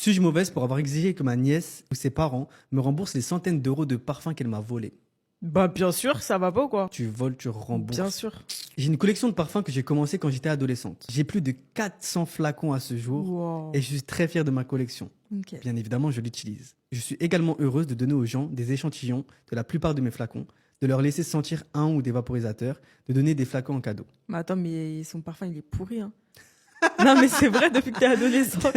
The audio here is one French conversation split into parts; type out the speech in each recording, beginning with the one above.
Suis-je mauvaise pour avoir exigé que ma nièce ou ses parents me remboursent les centaines d'euros de parfums qu'elle m'a volés? Bah, bien sûr, ça va pas ou quoi? Tu voles, tu Bien rembourses. sûr. J'ai une collection de parfums que j'ai commencé quand j'étais adolescente. J'ai plus de 400 flacons à ce jour Wow. et je suis très fier de ma collection. Ok. Bien évidemment, je l'utilise. Je suis également heureuse de donner aux gens des échantillons de la plupart de mes flacons, de leur laisser sentir un ou des vaporisateurs, de donner des flacons en cadeau. Mais attends, mais son parfum, il est pourri, hein. Non, mais c'est vrai, depuis que t'es adolescente.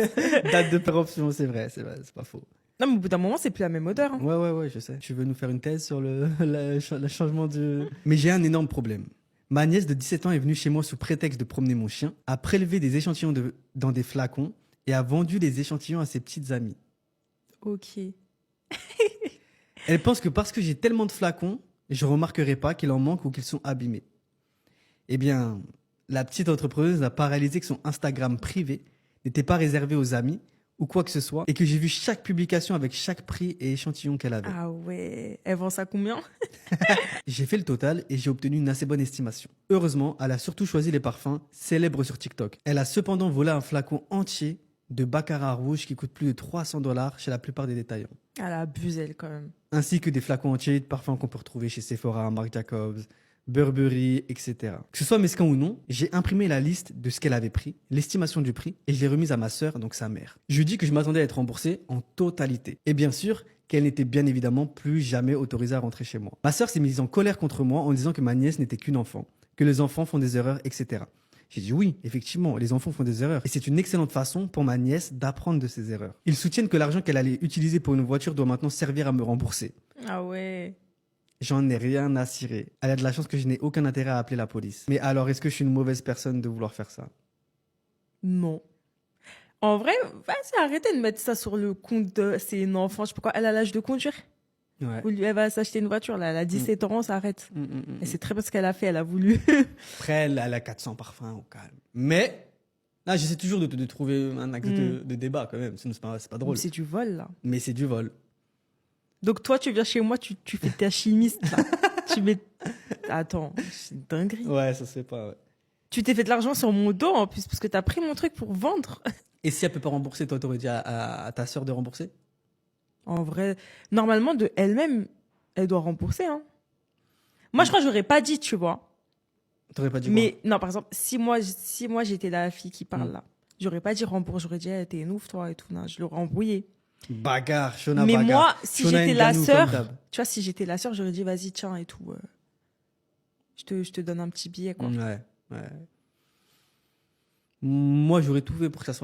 Date de péremption, c'est vrai, c'est pas faux. Non, mais au bout d'un moment, c'est plus la même odeur, hein. Ouais, je sais. Tu veux nous faire une thèse sur le changement de... Mais j'ai un énorme problème. Ma nièce de 17 ans est venue chez moi sous prétexte de promener mon chien, a prélevé des échantillons dans des flacons et a vendu les échantillons à ses petites amies. Ok. Elle pense que parce que j'ai tellement de flacons, je remarquerai pas qu'il en manque ou qu'ils sont abîmés. Eh bien, la petite entrepreneuse n'a pas réalisé que son Instagram privé n'était pas réservé aux amis ou quoi que ce soit et que j'ai vu chaque publication avec chaque prix et échantillon qu'elle avait. Ah ouais. Elle vend ça combien? J'ai fait le total et j'ai obtenu une assez bonne estimation. Heureusement, elle a surtout choisi les parfums célèbres sur TikTok. Elle a cependant volé un flacon entier de Baccarat rouge qui coûte plus de 300 $ chez la plupart des détaillants. Elle abuse, elle, quand même. Ainsi que des flacons entiers de parfums qu'on peut retrouver chez Sephora, Marc Jacobs, Burberry, etc. Que ce soit mesquin ou non, j'ai imprimé la liste de ce qu'elle avait pris, l'estimation du prix, et je l'ai remise à ma sœur, donc sa mère. Je lui dis que je m'attendais à être remboursé en totalité. Et bien sûr, qu'elle n'était bien évidemment plus jamais autorisée à rentrer chez moi. Ma sœur s'est mise en colère contre moi en disant que ma nièce n'était qu'une enfant, que les enfants font des erreurs, etc. J'ai dit oui, effectivement, les enfants font des erreurs. Et c'est une excellente façon pour ma nièce d'apprendre de ses erreurs. Ils soutiennent que l'argent qu'elle allait utiliser pour une voiture doit maintenant servir à me rembourser. Ah ouais. J'en ai rien à cirer. Elle a de la chance que je n'ai aucun intérêt à appeler la police. Mais alors, est-ce que je suis une mauvaise personne de vouloir faire ça? Non. En vrai, vas-y, arrêtez de mettre ça sur le compte de... C'est une enfant, je sais pas quoi. Elle a l'âge de conduire. Ouais. Ou elle va s'acheter une voiture, là. Elle a 17 ans, ça arrête. Mm, mm, mm, Et mm. c'est très bien ce qu'elle a fait, elle a voulu. Après, elle a 400 parfums au calme. Mais, là, j'essaie toujours de trouver un axe de débat quand même. Sinon, c'est pas drôle. C'est du vol, là. Mais c'est du vol. Donc toi, tu viens chez moi, tu fais ta chimiste, là. Tu mets... Attends, c'est une dinguerie. Ouais, ça se fait pas, ouais. Tu t'es fait de l'argent sur mon dos, en plus, parce que t'as pris mon truc pour vendre. Et si elle peut pas rembourser, toi, t'aurais dit à ta sœur de rembourser? En vrai, normalement, de elle-même, elle doit rembourser, hein. Moi, je crois que j'aurais pas dit, tu vois. T'aurais pas dit quoi? Mais non, par exemple, si moi j'étais la fille qui parle là, j'aurais pas dit rembourse, j'aurais dit t'es une ouf toi et tout, non, je l'aurais embrouillé. Bagarre, Shona Mais bagarre. moi, si Shona j'étais la Ngannou, sœur, comme d'hab. tu vois, si j'étais la sœur, j'aurais dit vas-y tiens et tout, je te donne un petit billet quoi. Ouais, ouais. Moi, j'aurais tout fait pour que ça soit la